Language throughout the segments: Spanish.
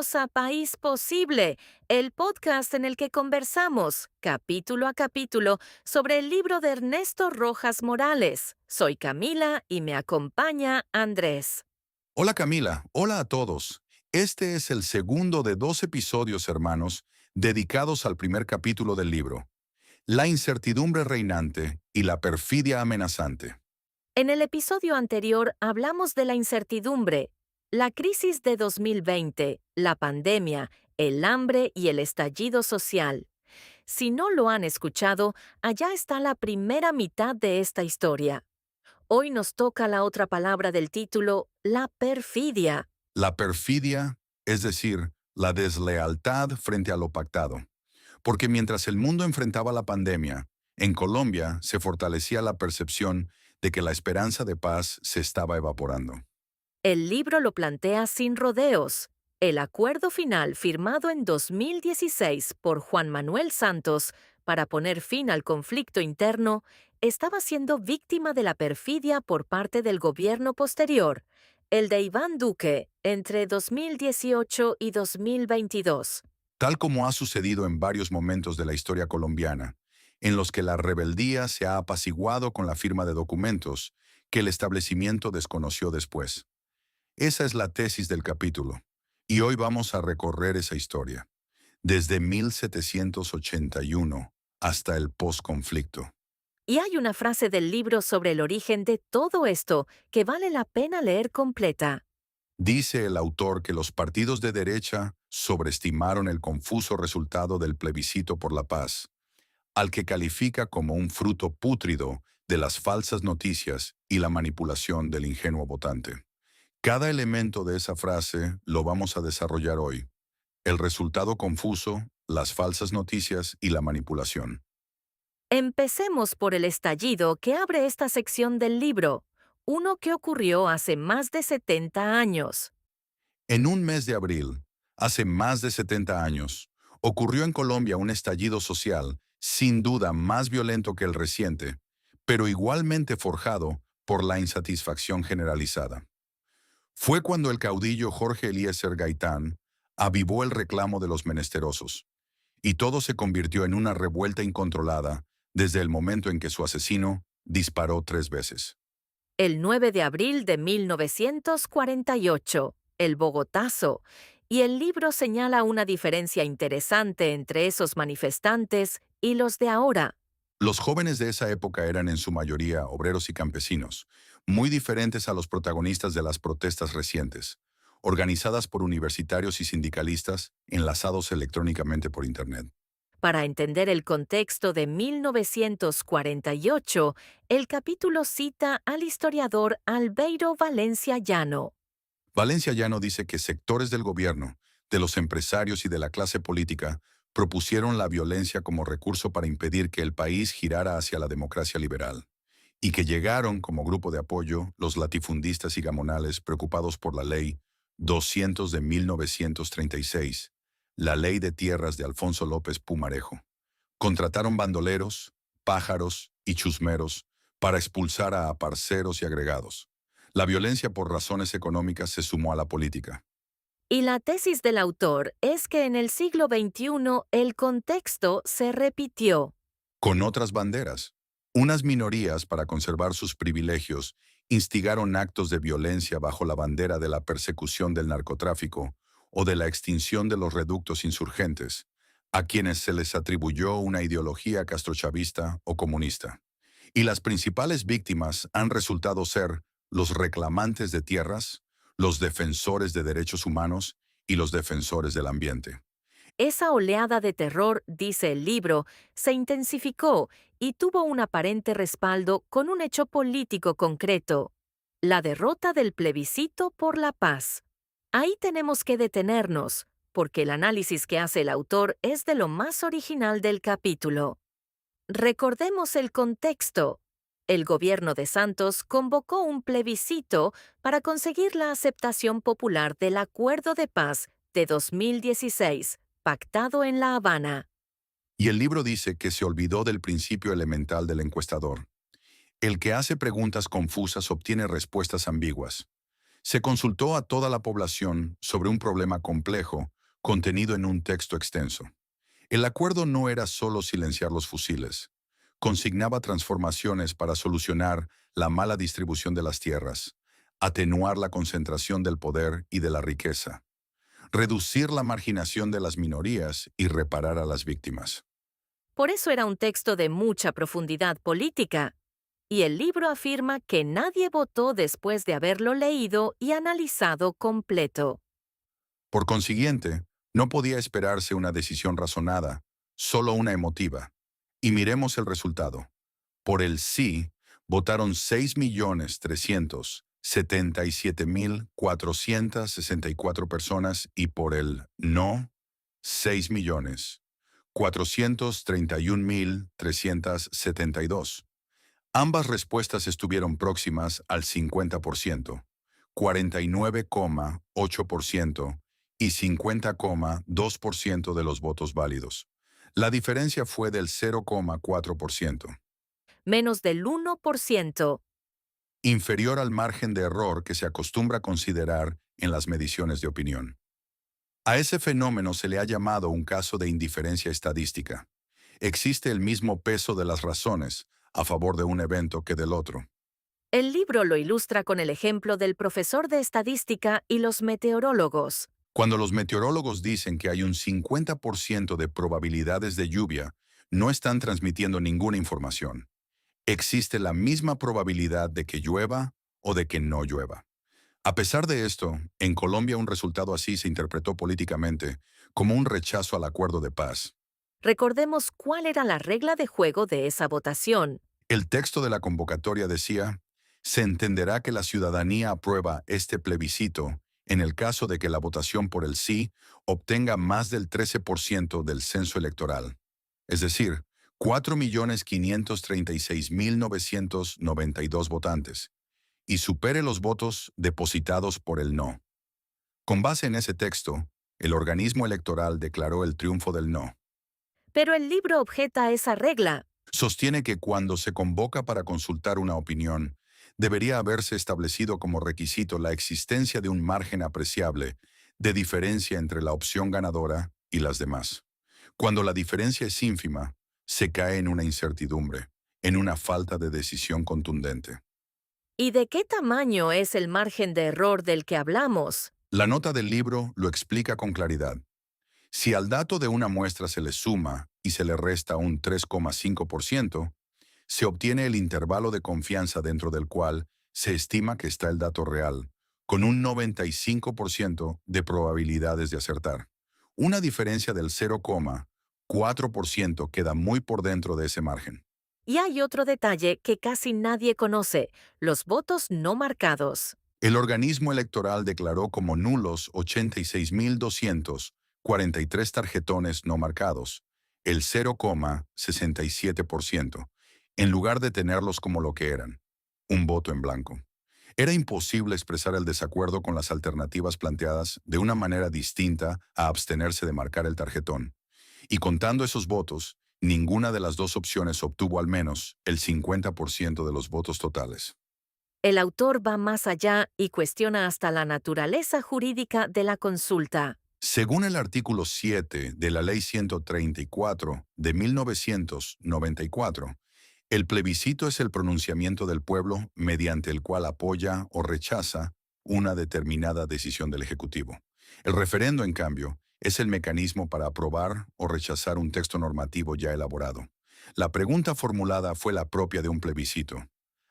Bienvenidos a País Posible, el podcast en el que conversamos, capítulo a capítulo, sobre el libro de Ernesto Rojas Morales. Soy Camila y me acompaña Andrés. Hola Camila, hola a todos. Este es el segundo de 2 episodios, hermanos, dedicados al primer capítulo del libro, La incertidumbre reinante y la perfidia amenazante. En el episodio anterior hablamos de la incertidumbre, la crisis de 2020, la pandemia, el hambre y el estallido social. Si no lo han escuchado, allá está la primera mitad de esta historia. Hoy nos toca la otra palabra del título, la perfidia. La perfidia, es decir, la deslealtad frente a lo pactado. Porque mientras el mundo enfrentaba la pandemia, en Colombia se fortalecía la percepción de que la esperanza de paz se estaba evaporando. El libro lo plantea sin rodeos. El acuerdo final firmado en 2016 por Juan Manuel Santos para poner fin al conflicto interno estaba siendo víctima de la perfidia por parte del gobierno posterior, el de Iván Duque, entre 2018 y 2022. Tal como ha sucedido en varios momentos de la historia colombiana, en los que la rebeldía se ha apaciguado con la firma de documentos que el establecimiento desconoció después. Esa es la tesis del capítulo, y hoy vamos a recorrer esa historia, desde 1781 hasta el posconflicto. Y hay una frase del libro sobre el origen de todo esto que vale la pena leer completa. Dice el autor que los partidos de derecha sobreestimaron el confuso resultado del plebiscito por la paz, al que califica como un fruto pútrido de las falsas noticias y la manipulación del ingenuo votante. Cada elemento de esa frase lo vamos a desarrollar hoy. El resultado confuso, las falsas noticias y la manipulación. Empecemos por el estallido que abre esta sección del libro, uno que ocurrió hace más de 70 años. En un mes de abril, hace más de 70 años, ocurrió en Colombia un estallido social, sin duda más violento que el reciente, pero igualmente forjado por la insatisfacción generalizada. Fue cuando el caudillo Jorge Eliezer Gaitán avivó el reclamo de los menesterosos, y todo se convirtió en una revuelta incontrolada desde el momento en que su asesino disparó 3 veces. El 9 de abril de 1948, el Bogotazo, y el libro señala una diferencia interesante entre esos manifestantes y los de ahora. Los jóvenes de esa época eran en su mayoría obreros y campesinos, muy diferentes a los protagonistas de las protestas recientes, organizadas por universitarios y sindicalistas enlazados electrónicamente por Internet. Para entender el contexto de 1948, el capítulo cita al historiador Albeiro Valencia Llano. Valencia Llano dice que sectores del gobierno, de los empresarios y de la clase política propusieron la violencia como recurso para impedir que el país girara hacia la democracia liberal, y que llegaron como grupo de apoyo los latifundistas y gamonales preocupados por la Ley 200 de 1936, la Ley de Tierras de Alfonso López Pumarejo. Contrataron bandoleros, pájaros y chusmeros para expulsar a aparceros y agregados. La violencia por razones económicas se sumó a la política. Y la tesis del autor es que en el siglo XXI el contexto se repitió. Con otras banderas, unas minorías para conservar sus privilegios instigaron actos de violencia bajo la bandera de la persecución del narcotráfico o de la extinción de los reductos insurgentes, a quienes se les atribuyó una ideología castrochavista o comunista. Y las principales víctimas han resultado ser los reclamantes de tierras, los defensores de derechos humanos y los defensores del ambiente. Esa oleada de terror, dice el libro, se intensificó y tuvo un aparente respaldo con un hecho político concreto: la derrota del plebiscito por la paz. Ahí tenemos que detenernos, porque el análisis que hace el autor es de lo más original del capítulo. Recordemos el contexto. El gobierno de Santos convocó un plebiscito para conseguir la aceptación popular del Acuerdo de Paz de 2016, pactado en La Habana. Y el libro dice que se olvidó del principio elemental del encuestador. El que hace preguntas confusas obtiene respuestas ambiguas. Se consultó a toda la población sobre un problema complejo contenido en un texto extenso. El acuerdo no era solo silenciar los fusiles. Consignaba transformaciones para solucionar la mala distribución de las tierras, atenuar la concentración del poder y de la riqueza, reducir la marginación de las minorías y reparar a las víctimas. Por eso era un texto de mucha profundidad política. Y el libro afirma que nadie votó después de haberlo leído y analizado completo. Por consiguiente, no podía esperarse una decisión razonada, solo una emotiva. Y miremos el resultado. Por el sí, votaron 6.377.464 personas y por el no, 6.431.372. Ambas respuestas estuvieron próximas al 50%, 49,8% y 50,2% de los votos válidos. La diferencia fue del 0,4%, Menos del 1%. inferior al margen de error que se acostumbra a considerar en las mediciones de opinión. A ese fenómeno se le ha llamado un caso de indiferencia estadística. Existe el mismo peso de las razones a favor de un evento que del otro. El libro lo ilustra con el ejemplo del profesor de estadística y los meteorólogos. Cuando los meteorólogos dicen que hay un 50% de probabilidades de lluvia, no están transmitiendo ninguna información. Existe la misma probabilidad de que llueva o de que no llueva. A pesar de esto, en Colombia un resultado así se interpretó políticamente como un rechazo al acuerdo de paz. Recordemos cuál era la regla de juego de esa votación. El texto de la convocatoria decía, se entenderá que la ciudadanía aprueba este plebiscito en el caso de que la votación por el sí obtenga más del 13% del censo electoral, es decir, 4.536.992 votantes, y supere los votos depositados por el no. Con base en ese texto, el organismo electoral declaró el triunfo del no. Pero el libro objeta esa regla. Sostiene que cuando se convoca para consultar una opinión, debería haberse establecido como requisito la existencia de un margen apreciable de diferencia entre la opción ganadora y las demás. Cuando la diferencia es ínfima, se cae en una incertidumbre, en una falta de decisión contundente. ¿Y de qué tamaño es el margen de error del que hablamos? La nota del libro lo explica con claridad. Si al dato de una muestra se le suma y se le resta un 3,5%, se obtiene el intervalo de confianza dentro del cual se estima que está el dato real, con un 95% de probabilidades de acertar. Una diferencia del 0,4% queda muy por dentro de ese margen. Y hay otro detalle que casi nadie conoce, los votos no marcados. El organismo electoral declaró como nulos 86.243 tarjetones no marcados, el 0,67%, en lugar de tenerlos como lo que eran, un voto en blanco. Era imposible expresar el desacuerdo con las alternativas planteadas de una manera distinta a abstenerse de marcar el tarjetón. Y contando esos votos, ninguna de las dos opciones obtuvo al menos el 50% de los votos totales. El autor va más allá y cuestiona hasta la naturaleza jurídica de la consulta. Según el artículo 7 de la Ley 134 de 1994, el plebiscito es el pronunciamiento del pueblo mediante el cual apoya o rechaza una determinada decisión del Ejecutivo. El referendo, en cambio, es el mecanismo para aprobar o rechazar un texto normativo ya elaborado. La pregunta formulada fue la propia de un plebiscito.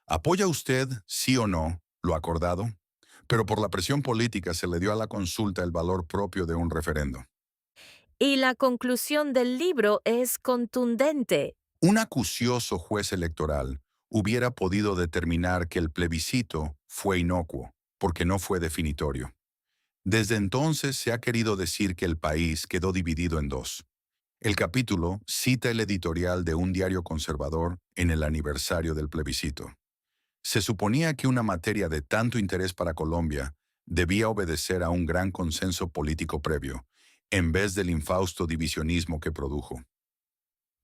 ¿Apoya usted, sí o no, lo acordado? Pero por la presión política se le dio a la consulta el valor propio de un referendo. Y la conclusión del libro es contundente. Un acucioso juez electoral hubiera podido determinar que el plebiscito fue inocuo, porque no fue definitorio. Desde entonces se ha querido decir que el país quedó dividido en dos. El capítulo cita el editorial de un diario conservador en el aniversario del plebiscito. Se suponía que una materia de tanto interés para Colombia debía obedecer a un gran consenso político previo, en vez del infausto divisionismo que produjo.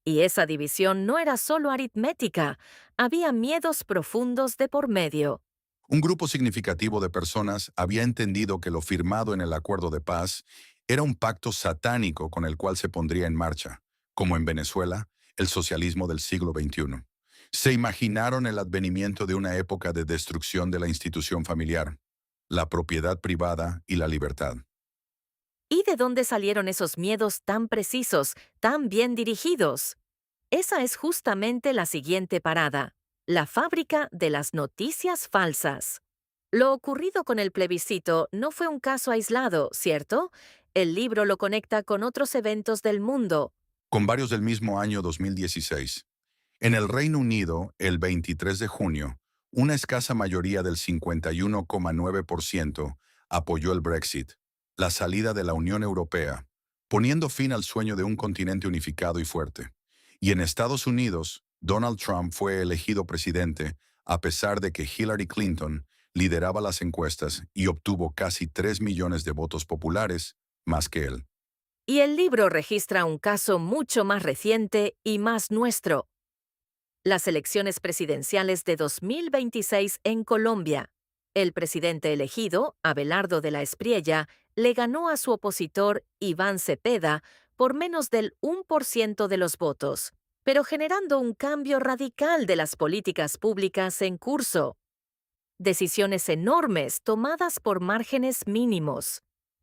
Y esa división no era solo aritmética, había miedos profundos de por medio. Un grupo significativo de personas había entendido que lo firmado en el acuerdo de paz era un pacto satánico con el cual se pondría en marcha, como en Venezuela, el socialismo del siglo XXI. Se imaginaron el advenimiento de una época de destrucción de la institución familiar, la propiedad privada y la libertad. ¿Y de dónde salieron esos miedos tan precisos, tan bien dirigidos? Esa es justamente la siguiente parada, la fábrica de las noticias falsas. Lo ocurrido con el plebiscito no fue un caso aislado, ¿cierto? El libro lo conecta con otros eventos del mundo. Con varios del mismo año 2016. En el Reino Unido, el 23 de junio, una escasa mayoría del 51,9% apoyó el Brexit, la salida de la Unión Europea, poniendo fin al sueño de un continente unificado y fuerte. Y en Estados Unidos, Donald Trump fue elegido presidente a pesar de que Hillary Clinton lideraba las encuestas y obtuvo casi 3 millones de votos populares, más que él. Y el libro registra un caso mucho más reciente y más nuestro. Las elecciones presidenciales de 2026 en Colombia. El presidente elegido, Abelardo de la Espriella, le ganó a su opositor, Iván Cepeda, por menos del 1% de los votos, pero generando un cambio radical de las políticas públicas en curso. Decisiones enormes tomadas por márgenes mínimos.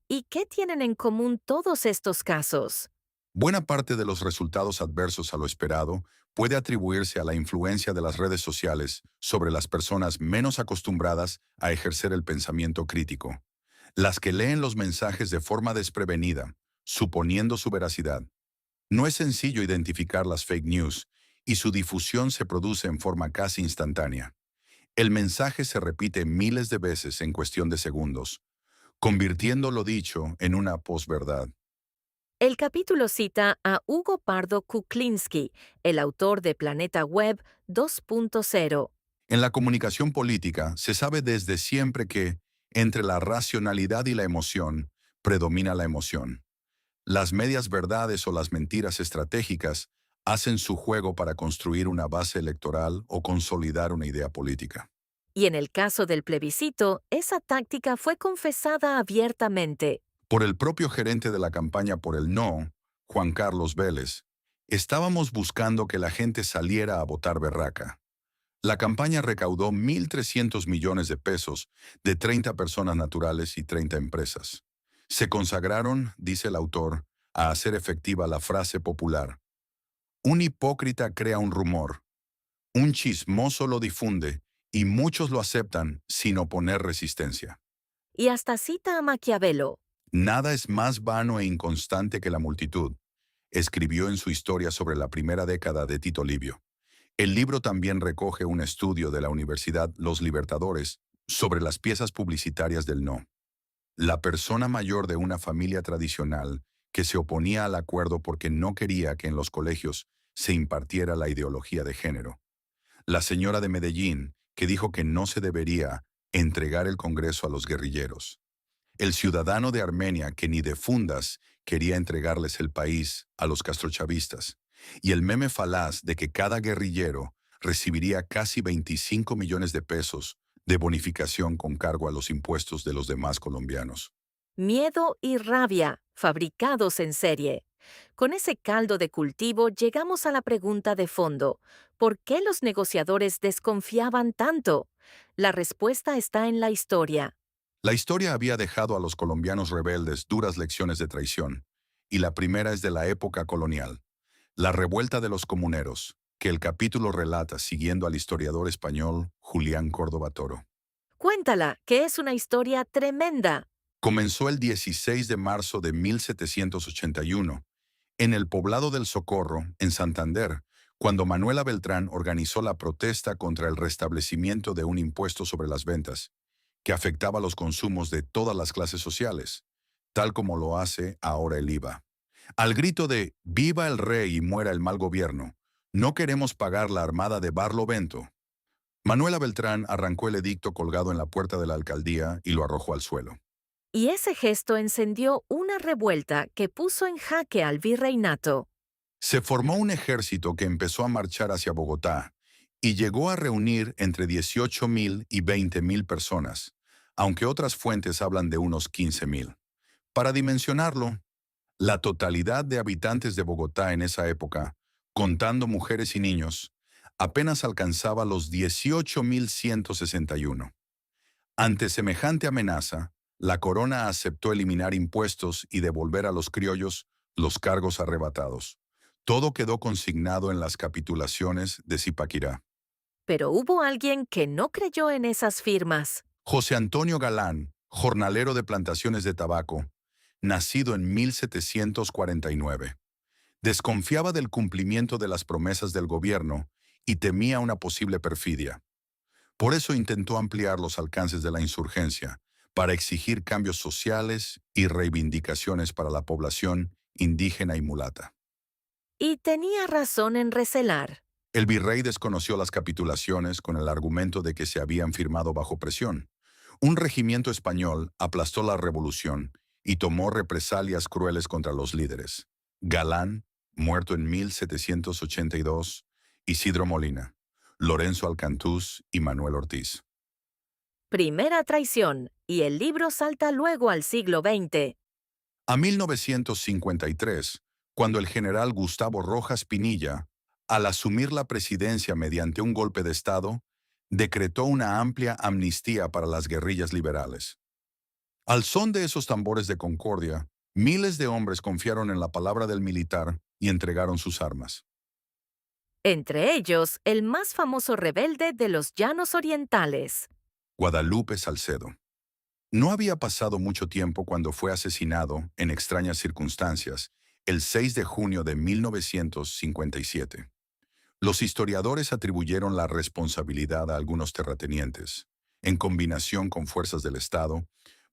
¿Y qué tienen en común todos estos casos? Buena parte de los resultados adversos a lo esperado puede atribuirse a la influencia de las redes sociales sobre las personas menos acostumbradas a ejercer el pensamiento crítico, las que leen los mensajes de forma desprevenida, suponiendo su veracidad. No es sencillo identificar las fake news y su difusión se produce en forma casi instantánea. El mensaje se repite miles de veces en cuestión de segundos, convirtiendo lo dicho en una posverdad. El capítulo cita a Hugo Pardo Kuklinski, el autor de Planeta Web 2.0. En la comunicación política se sabe desde siempre que, entre la racionalidad y la emoción, predomina la emoción. Las medias verdades o las mentiras estratégicas hacen su juego para construir una base electoral o consolidar una idea política. Y en el caso del plebiscito, esa táctica fue confesada abiertamente. Por el propio gerente de la campaña por el no, Juan Carlos Vélez, estábamos buscando que la gente saliera a votar berraca. La campaña recaudó 1.300 millones de pesos de 30 personas naturales y 30 empresas. Se consagraron, dice el autor, a hacer efectiva la frase popular: un hipócrita crea un rumor, un chismoso lo difunde y muchos lo aceptan sin oponer resistencia. Y hasta cita a Maquiavelo. Nada es más vano e inconstante que la multitud, escribió en su historia sobre la primera década de Tito Livio. El libro también recoge un estudio de la Universidad Los Libertadores sobre las piezas publicitarias del no. La persona mayor de una familia tradicional que se oponía al acuerdo porque no quería que en los colegios se impartiera la ideología de género. La señora de Medellín, que dijo que no se debería entregar el Congreso a los guerrilleros. El ciudadano de Armenia que ni de fundas quería entregarles el país a los castrochavistas. Y el meme falaz de que cada guerrillero recibiría casi 25 millones de pesos de bonificación con cargo a los impuestos de los demás colombianos. Miedo y rabia, fabricados en serie. Con ese caldo de cultivo llegamos a la pregunta de fondo: ¿por qué los negociadores desconfiaban tanto? La respuesta está en la historia. La historia había dejado a los colombianos rebeldes duras lecciones de traición, y la primera es de la época colonial, la revuelta de los comuneros, que el capítulo relata siguiendo al historiador español Julián Córdoba Toro. Cuéntala, que es una historia tremenda. Comenzó el 16 de marzo de 1781, en el poblado del Socorro, en Santander, cuando Manuela Beltrán organizó la protesta contra el restablecimiento de un impuesto sobre las ventas, que afectaba los consumos de todas las clases sociales, tal como lo hace ahora el IVA. Al grito de «Viva el rey y muera el mal gobierno, no queremos pagar la armada de Barlovento», Manuela Beltrán arrancó el edicto colgado en la puerta de la alcaldía y lo arrojó al suelo. Y ese gesto encendió una revuelta que puso en jaque al virreinato. Se formó un ejército que empezó a marchar hacia Bogotá y llegó a reunir entre 18.000 y 20.000 personas, aunque otras fuentes hablan de unos 15.000. Para dimensionarlo, la totalidad de habitantes de Bogotá en esa época, contando mujeres y niños, apenas alcanzaba los 18.161. Ante semejante amenaza, la corona aceptó eliminar impuestos y devolver a los criollos los cargos arrebatados. Todo quedó consignado en las capitulaciones de Zipaquirá. Pero hubo alguien que no creyó en esas firmas. José Antonio Galán, jornalero de plantaciones de tabaco, nacido en 1749, desconfiaba del cumplimiento de las promesas del gobierno y temía una posible perfidia. Por eso intentó ampliar los alcances de la insurgencia, para exigir cambios sociales y reivindicaciones para la población indígena y mulata. Y tenía razón en recelar. El virrey desconoció las capitulaciones con el argumento de que se habían firmado bajo presión. Un regimiento español aplastó la revolución y tomó represalias crueles contra los líderes. Galán, muerto en 1782, Isidro Molina, Lorenzo Alcantús y Manuel Ortiz. Primera traición, y el libro salta luego al siglo XX. A 1953, cuando el general Gustavo Rojas Pinilla, al asumir la presidencia mediante un golpe de Estado, decretó una amplia amnistía para las guerrillas liberales. Al son de esos tambores de concordia, miles de hombres confiaron en la palabra del militar y entregaron sus armas. Entre ellos, el más famoso rebelde de los Llanos Orientales. Guadalupe Salcedo. No había pasado mucho tiempo cuando fue asesinado, en extrañas circunstancias, el 6 de junio de 1957. Los historiadores atribuyeron la responsabilidad a algunos terratenientes, en combinación con fuerzas del Estado,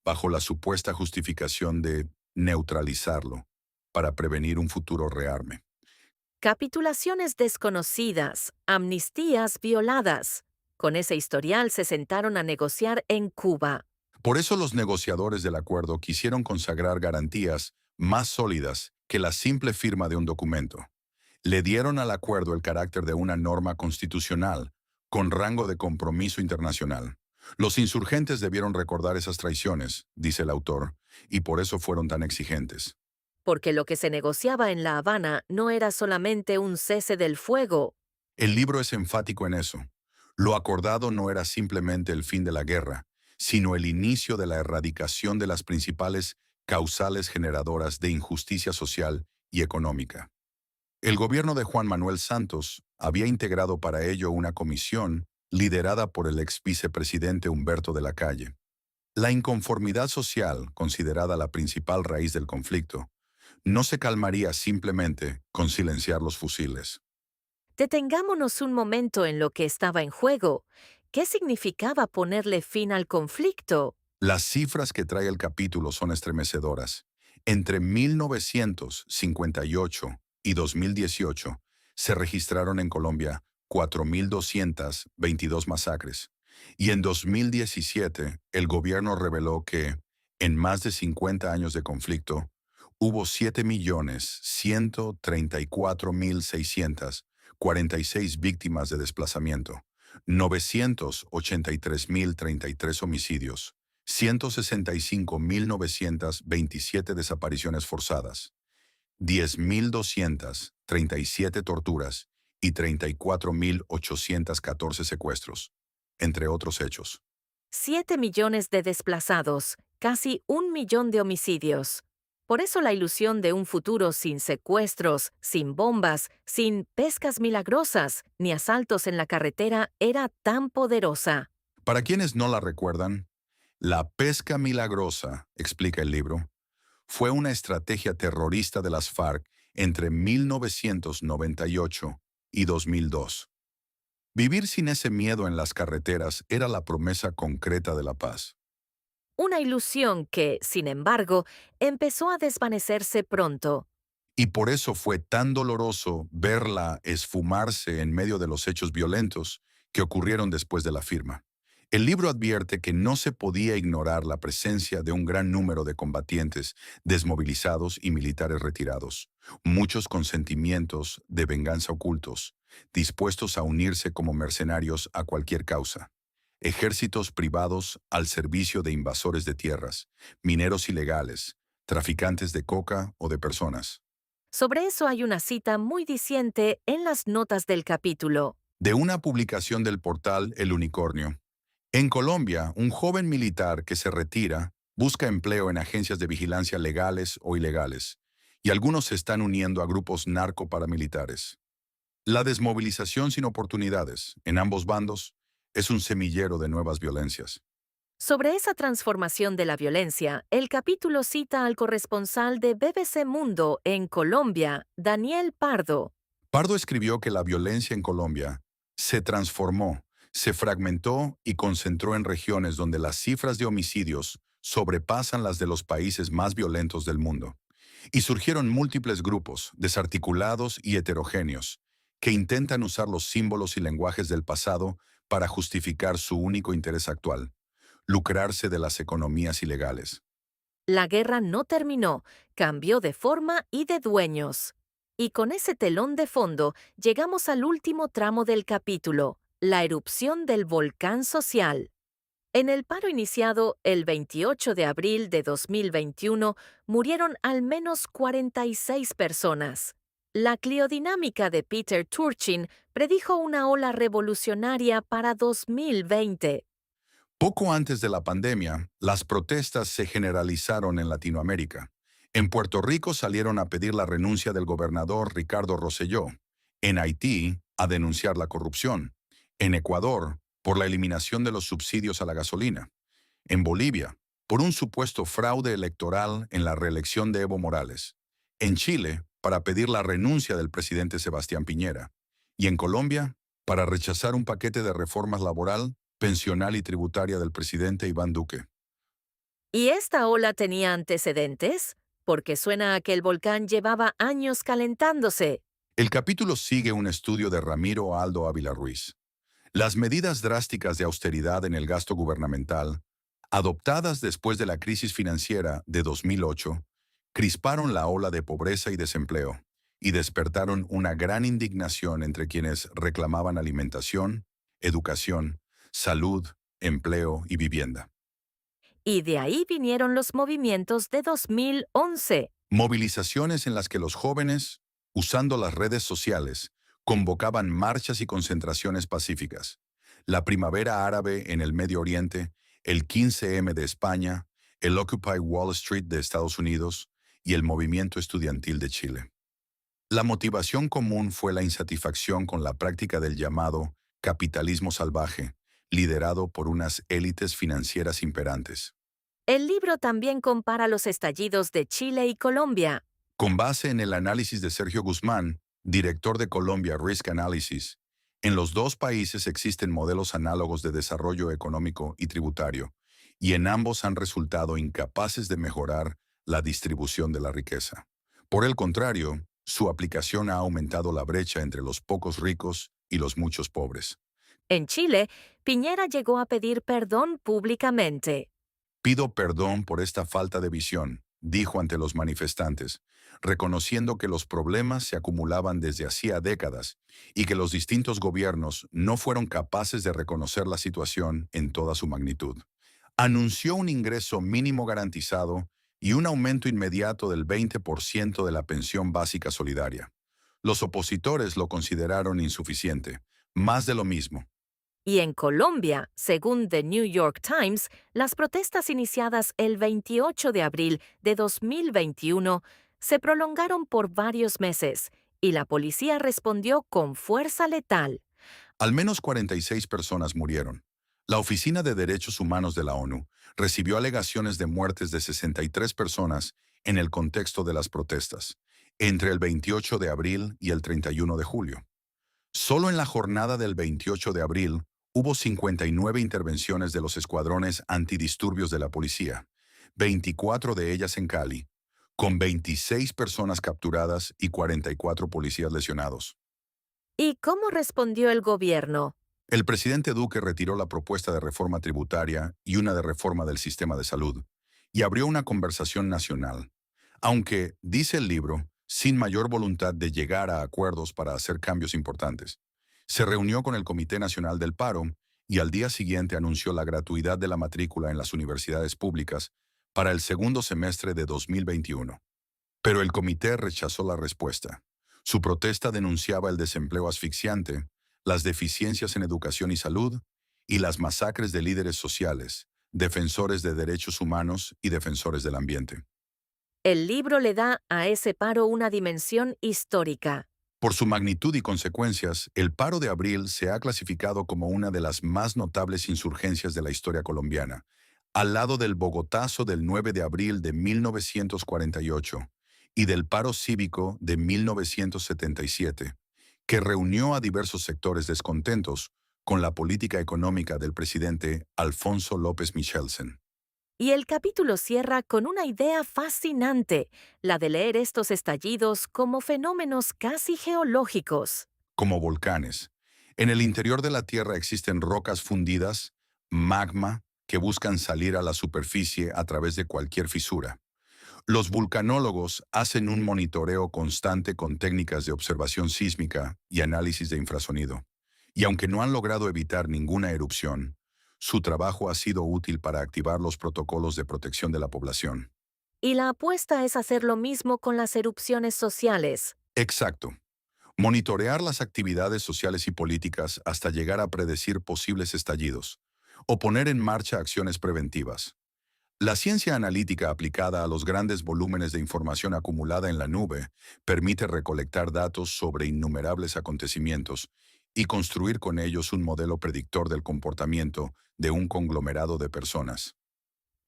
bajo la supuesta justificación de neutralizarlo, para prevenir un futuro rearme. Capitulaciones desconocidas, amnistías violadas. Con ese historial se sentaron a negociar en Cuba. Por eso los negociadores del acuerdo quisieron consagrar garantías más sólidas que la simple firma de un documento. Le dieron al acuerdo el carácter de una norma constitucional, con rango de compromiso internacional. Los insurgentes debieron recordar esas traiciones, dice el autor, y por eso fueron tan exigentes. Porque lo que se negociaba en La Habana no era solamente un cese del fuego. El libro es enfático en eso. Lo acordado no era simplemente el fin de la guerra, sino el inicio de la erradicación de las principales causales generadoras de injusticia social y económica. El gobierno de Juan Manuel Santos había integrado para ello una comisión liderada por el ex vicepresidente Humberto de la Calle. La inconformidad social, considerada la principal raíz del conflicto, no se calmaría simplemente con silenciar los fusiles. Detengámonos un momento en lo que estaba en juego. ¿Qué significaba ponerle fin al conflicto? Las cifras que trae el capítulo son estremecedoras. Entre 1958 y 2018 se registraron en Colombia 4.222 masacres. Y en 2017 el gobierno reveló que, en más de 50 años de conflicto, hubo 7.134.646 víctimas de desplazamiento, 983.033 homicidios, 165.927 desapariciones forzadas, 10.237 torturas y 34.814 secuestros, entre otros hechos. 7 millones de desplazados, casi 1 millón de homicidios. Por eso la ilusión de un futuro sin secuestros, sin bombas, sin pescas milagrosas, ni asaltos en la carretera era tan poderosa. Para quienes no la recuerdan, la pesca milagrosa, explica el libro, fue una estrategia terrorista de las FARC entre 1998 y 2002. Vivir sin ese miedo en las carreteras era la promesa concreta de la paz. Una ilusión que, sin embargo, empezó a desvanecerse pronto. Y por eso fue tan doloroso verla esfumarse en medio de los hechos violentos que ocurrieron después de la firma. El libro advierte que no se podía ignorar la presencia de un gran número de combatientes desmovilizados y militares retirados, muchos con sentimientos de venganza ocultos, dispuestos a unirse como mercenarios a cualquier causa. Ejércitos privados al servicio de invasores de tierras, mineros ilegales, traficantes de coca o de personas. Sobre eso hay una cita muy diciente en las notas del capítulo. De una publicación del portal El Unicornio. En Colombia, un joven militar que se retira busca empleo en agencias de vigilancia legales o ilegales, y algunos se están uniendo a grupos narco-paramilitares. La desmovilización sin oportunidades, en ambos bandos, es un semillero de nuevas violencias. Sobre esa transformación de la violencia, el capítulo cita al corresponsal de BBC Mundo en Colombia, Daniel Pardo. Pardo escribió que la violencia en Colombia se transformó, se fragmentó y concentró en regiones donde las cifras de homicidios sobrepasan las de los países más violentos del mundo. Y surgieron múltiples grupos, desarticulados y heterogéneos, que intentan usar los símbolos y lenguajes del pasado para justificar su único interés actual: lucrarse de las economías ilegales. La guerra no terminó, cambió de forma y de dueños. Y con ese telón de fondo llegamos al último tramo del capítulo, la erupción del volcán social. En el paro iniciado el 28 de abril de 2021 murieron al menos 46 personas. La cliodinámica de Peter Turchin predijo una ola revolucionaria para 2020. Poco antes de la pandemia, las protestas se generalizaron en Latinoamérica. En Puerto Rico salieron a pedir la renuncia del gobernador Ricardo Rosselló. En Haití, a denunciar la corrupción. En Ecuador, por la eliminación de los subsidios a la gasolina. En Bolivia, por un supuesto fraude electoral en la reelección de Evo Morales. En Chile, para pedir la renuncia del presidente Sebastián Piñera. Y en Colombia, para rechazar un paquete de reformas laboral, pensional y tributaria del presidente Iván Duque. ¿Y esta ola tenía antecedentes? Porque suena a que el volcán llevaba años calentándose. El capítulo sigue un estudio de Ramiro Aldo Ávila Ruiz. Las medidas drásticas de austeridad en el gasto gubernamental, adoptadas después de la crisis financiera de 2008, crisparon la ola de pobreza y desempleo y despertaron una gran indignación entre quienes reclamaban alimentación, educación, salud, empleo y vivienda. Y de ahí vinieron los movimientos de 2011. Movilizaciones en las que los jóvenes, usando las redes sociales, convocaban marchas y concentraciones pacíficas. La primavera árabe en el Medio Oriente, el 15M de España, el Occupy Wall Street de Estados Unidos y el movimiento estudiantil de Chile. La motivación común fue la insatisfacción con la práctica del llamado capitalismo salvaje, liderado por unas élites financieras imperantes. El libro también compara los estallidos de Chile y Colombia. Con base en el análisis de Sergio Guzmán, director de Colombia Risk Analysis, en los dos países existen modelos análogos de desarrollo económico y tributario, y en ambos han resultado incapaces de mejorar la distribución de la riqueza. Por el contrario, su aplicación ha aumentado la brecha entre los pocos ricos y los muchos pobres. En Chile, Piñera llegó a pedir perdón públicamente. Pido perdón por esta falta de visión, dijo ante los manifestantes, reconociendo que los problemas se acumulaban desde hacía décadas y que los distintos gobiernos no fueron capaces de reconocer la situación en toda su magnitud. Anunció un ingreso mínimo garantizado y un aumento inmediato del 20% de la pensión básica solidaria. Los opositores lo consideraron insuficiente, más de lo mismo. Y en Colombia, según The New York Times, las protestas iniciadas el 28 de abril de 2021 se prolongaron por varios meses y la policía respondió con fuerza letal. Al menos 46 personas murieron. La Oficina de Derechos Humanos de la ONU recibió alegaciones de muertes de 63 personas en el contexto de las protestas, entre el 28 de abril y el 31 de julio. Solo en la jornada del 28 de abril hubo 59 intervenciones de los escuadrones antidisturbios de la policía, 24 de ellas en Cali, con 26 personas capturadas y 44 policías lesionados. ¿Y cómo respondió el gobierno? El presidente Duque retiró la propuesta de reforma tributaria y una de reforma del sistema de salud, y abrió una conversación nacional. Aunque, dice el libro, sin mayor voluntad de llegar a acuerdos para hacer cambios importantes. Se reunió con el Comité Nacional del Paro y al día siguiente anunció la gratuidad de la matrícula en las universidades públicas para el segundo semestre de 2021. Pero el comité rechazó la respuesta. Su protesta denunciaba el desempleo asfixiante, las deficiencias en educación y salud, y las masacres de líderes sociales, defensores de derechos humanos y defensores del ambiente. El libro le da a ese paro una dimensión histórica. Por su magnitud y consecuencias, el paro de abril se ha clasificado como una de las más notables insurgencias de la historia colombiana, al lado del Bogotazo del 9 de abril de 1948 y del paro cívico de 1977, que reunió a diversos sectores descontentos con la política económica del presidente Alfonso López Michelsen. Y el capítulo cierra con una idea fascinante, la de leer estos estallidos como fenómenos casi geológicos. Como volcanes. En el interior de la Tierra existen rocas fundidas, magma, que buscan salir a la superficie a través de cualquier fisura. Los vulcanólogos hacen un monitoreo constante con técnicas de observación sísmica y análisis de infrasonido. Y aunque no han logrado evitar ninguna erupción, su trabajo ha sido útil para activar los protocolos de protección de la población. Y la apuesta es hacer lo mismo con las erupciones sociales. Exacto. Monitorear las actividades sociales y políticas hasta llegar a predecir posibles estallidos o poner en marcha acciones preventivas. La ciencia analítica aplicada a los grandes volúmenes de información acumulada en la nube permite recolectar datos sobre innumerables acontecimientos y construir con ellos un modelo predictor del comportamiento de un conglomerado de personas.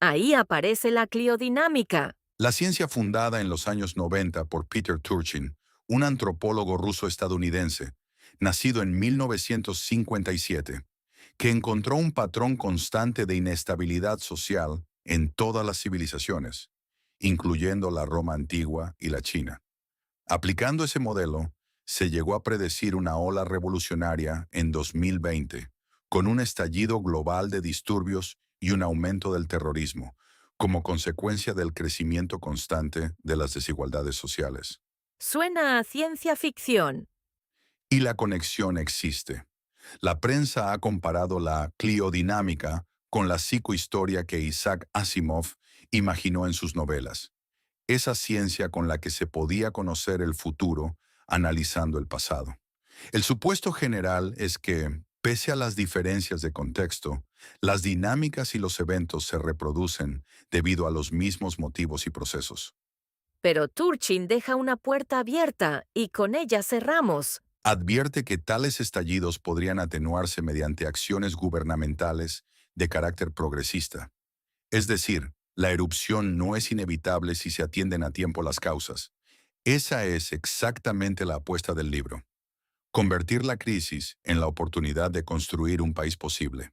Ahí aparece la cliodinámica. La ciencia fundada en los años 90 por Peter Turchin, un antropólogo ruso-estadounidense, nacido en 1957, que encontró un patrón constante de inestabilidad social en todas las civilizaciones, incluyendo la Roma antigua y la China. Aplicando ese modelo, se llegó a predecir una ola revolucionaria en 2020, con un estallido global de disturbios y un aumento del terrorismo, como consecuencia del crecimiento constante de las desigualdades sociales. Suena a ciencia ficción. Y la conexión existe. La prensa ha comparado la cliodinámica con la psicohistoria que Isaac Asimov imaginó en sus novelas, esa ciencia con la que se podía conocer el futuro analizando el pasado. El supuesto general es que, pese a las diferencias de contexto, las dinámicas y los eventos se reproducen debido a los mismos motivos y procesos. Pero Turchin deja una puerta abierta y con ella cerramos. Advierte que tales estallidos podrían atenuarse mediante acciones gubernamentales de carácter progresista. Es decir, la erupción no es inevitable si se atienden a tiempo las causas. Esa es exactamente la apuesta del libro. Convertir la crisis en la oportunidad de construir un país posible.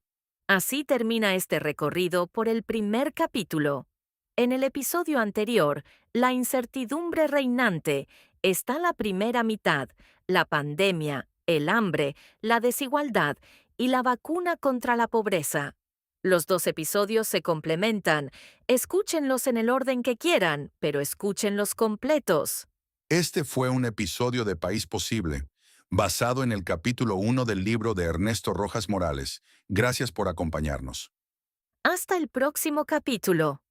Así termina este recorrido por el primer capítulo. En el episodio anterior, la incertidumbre reinante, está la primera mitad, la pandemia, el hambre, la desigualdad y la vacuna contra la pobreza. Los dos episodios se complementan. Escúchenlos en el orden que quieran, pero escúchenlos completos. Este fue un episodio de País Posible, basado en el capítulo 1 del libro de Ernesto Rojas Morales. Gracias por acompañarnos. Hasta el próximo capítulo.